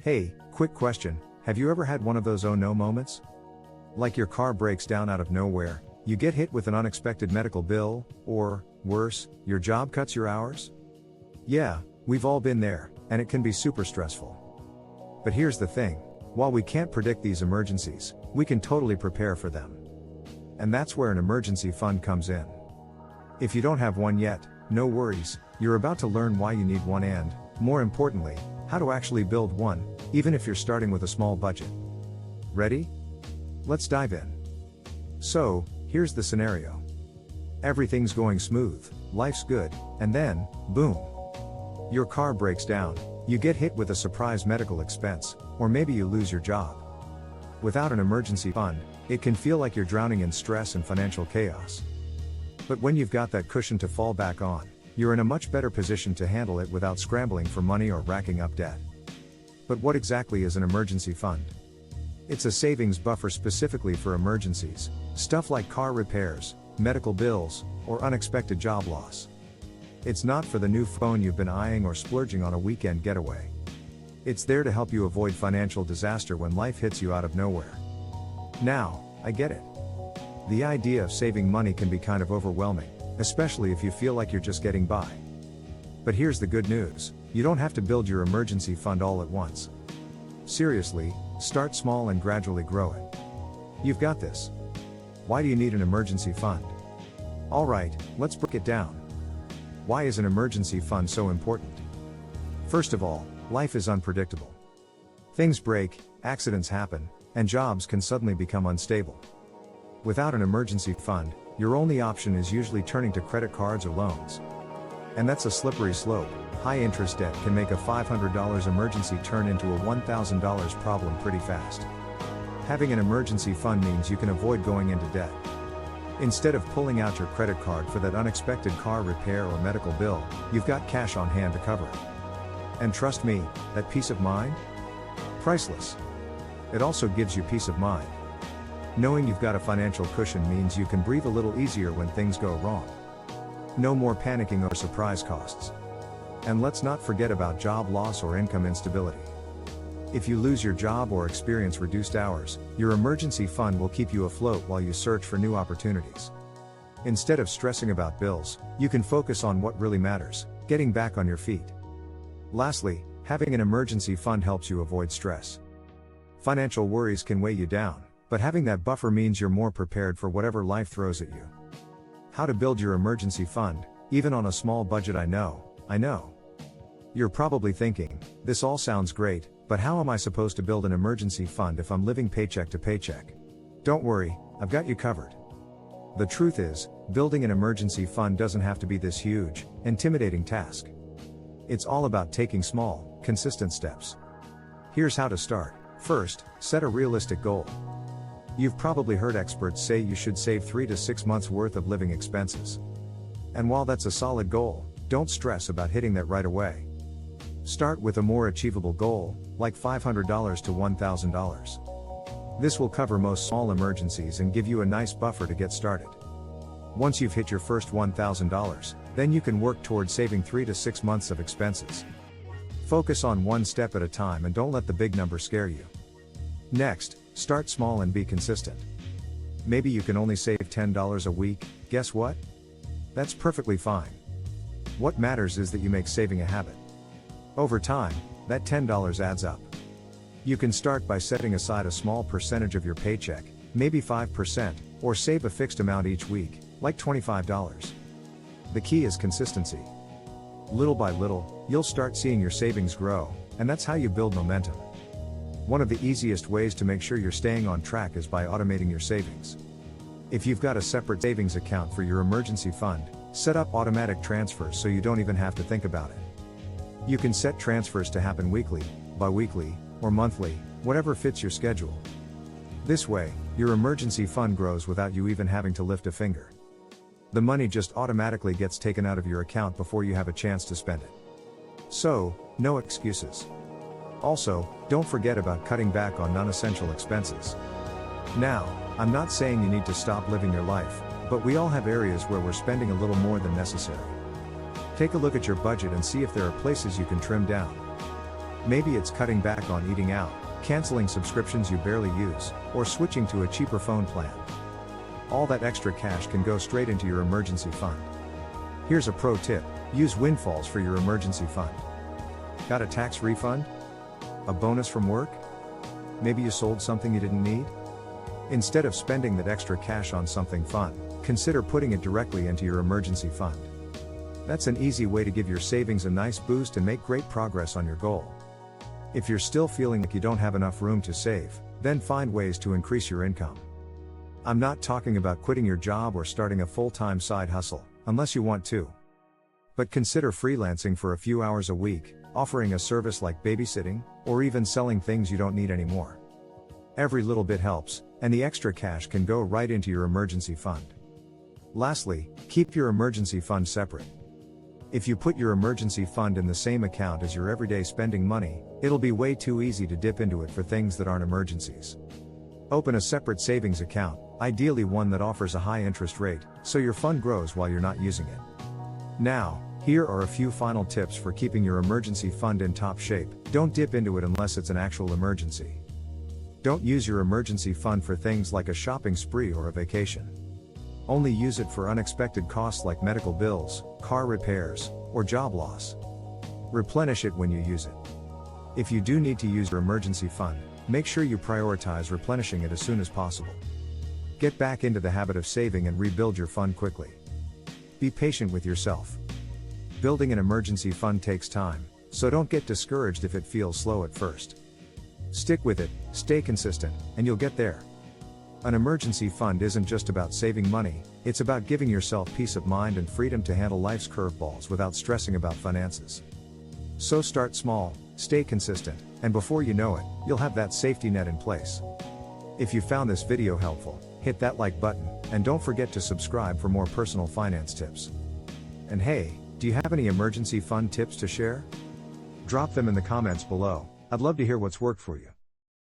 Hey, quick question, have you ever had one of those oh no moments? Like your car breaks down out of nowhere, you get hit with an unexpected medical bill, or, worse, your job cuts your hours? Yeah, we've all been there, and it can be super stressful. But here's the thing, while we can't predict these emergencies, we can totally prepare for them. And that's where an emergency fund comes in. If you don't have one yet, no worries, you're about to learn why you need one and, more importantly, how to actually build one, even if you're starting with a small budget. Ready? Let's dive in. So, here's the scenario. Everything's going smooth, life's good, and then, boom. Your car breaks down, you get hit with a surprise medical expense, or maybe you lose your job. Without an emergency fund, it can feel like you're drowning in stress and financial chaos. But when you've got that cushion to fall back on, you're in a much better position to handle it without scrambling for money or racking up debt. But what exactly is an emergency fund? It's a savings buffer specifically for emergencies, stuff like car repairs, medical bills, or unexpected job loss. It's not for the new phone you've been eyeing or splurging on a weekend getaway. It's there to help you avoid financial disaster when life hits you out of nowhere. Now, I get it. The idea of saving money can be kind of overwhelming, especially if you feel like you're just getting by. But here's the good news, you don't have to build your emergency fund all at once. Seriously, start small and gradually grow it. You've got this. Why do you need an emergency fund? Alright, let's break it down. Why is an emergency fund so important? First of all, life is unpredictable. Things break, accidents happen, and jobs can suddenly become unstable. Without an emergency fund, your only option is usually turning to credit cards or loans. And that's a slippery slope. High interest debt can make a $500 emergency turn into a $1,000 problem pretty fast. Having an emergency fund means you can avoid going into debt. Instead of pulling out your credit card for that unexpected car repair or medical bill, you've got cash on hand to cover it. And trust me, that peace of mind? Priceless. It also gives you peace of mind. Knowing you've got a financial cushion means you can breathe a little easier when things go wrong. No more panicking over surprise costs. And let's not forget about job loss or income instability. If you lose your job or experience reduced hours, your emergency fund will keep you afloat while you search for new opportunities. Instead of stressing about bills, you can focus on what really matters, getting back on your feet. Lastly, having an emergency fund helps you avoid stress. Financial worries can weigh you down, but having that buffer means you're more prepared for whatever life throws at you. How to build your emergency fund, even on a small budget? I know. You're probably thinking, this all sounds great, but how am I supposed to build an emergency fund if I'm living paycheck to paycheck? Don't worry, I've got you covered. The truth is, building an emergency fund doesn't have to be this huge, intimidating task. It's all about taking small, consistent steps. Here's how to start. First, set a realistic goal. You've probably heard experts say you should save 3 to 6 months worth of living expenses. And while that's a solid goal, don't stress about hitting that right away. Start with a more achievable goal, like $500 to $1,000. This will cover most small emergencies and give you a nice buffer to get started. Once you've hit your first $1,000, then you can work toward saving 3 to 6 months of expenses. Focus on one step at a time and don't let the big number scare you. Next, start small and be consistent. Maybe you can only save $10 a week, guess what? That's perfectly fine. What matters is that you make saving a habit. Over time, that $10 adds up. You can start by setting aside a small percentage of your paycheck, maybe 5%, or save a fixed amount each week, like $25. The key is consistency. Little by little, you'll start seeing your savings grow, and that's how you build momentum. One of the easiest ways to make sure you're staying on track is by automating your savings. If you've got a separate savings account for your emergency fund, set up automatic transfers so you don't even have to think about it. You can set transfers to happen weekly, bi-weekly, or monthly, whatever fits your schedule. This way, your emergency fund grows without you even having to lift a finger. The money just automatically gets taken out of your account before you have a chance to spend it. So, no excuses. Also, don't forget about cutting back on non-essential expenses. Now, I'm not saying you need to stop living your life, but we all have areas where we're spending a little more than necessary. Take a look at your budget and see if there are places you can trim down. Maybe it's cutting back on eating out, canceling subscriptions you barely use, or switching to a cheaper phone plan. All that extra cash can go straight into your emergency fund. Here's a pro tip: use windfalls for your emergency fund. Got a tax refund? A bonus from work? Maybe you sold something you didn't need? Instead of spending that extra cash on something fun, consider putting it directly into your emergency fund. That's an easy way to give your savings a nice boost and make great progress on your goal. If you're still feeling like you don't have enough room to save, then find ways to increase your income. I'm not talking about quitting your job or starting a full-time side hustle, unless you want to. But consider freelancing for a few hours a week, offering a service like babysitting, or even selling things you don't need anymore. Every little bit helps, and the extra cash can go right into your emergency fund. Lastly, keep your emergency fund separate. If you put your emergency fund in the same account as your everyday spending money, it'll be way too easy to dip into it for things that aren't emergencies. Open a separate savings account, ideally one that offers a high interest rate, so your fund grows while you're not using it. Now, here are a few final tips for keeping your emergency fund in top shape. Don't dip into it unless it's an actual emergency. Don't use your emergency fund for things like a shopping spree or a vacation. Only use it for unexpected costs like medical bills, car repairs, or job loss. Replenish it when you use it. If you do need to use your emergency fund, make sure you prioritize replenishing it as soon as possible. Get back into the habit of saving and rebuild your fund quickly. Be patient with yourself. Building an emergency fund takes time, so don't get discouraged if it feels slow at first. Stick with it, stay consistent, and you'll get there. An emergency fund isn't just about saving money, it's about giving yourself peace of mind and freedom to handle life's curveballs without stressing about finances. So start small, stay consistent, and before you know it, you'll have that safety net in place. If you found this video helpful, hit that like button, and don't forget to subscribe for more personal finance tips. And hey, do you have any emergency fund tips to share? Drop them in the comments below. I'd love to hear what's worked for you.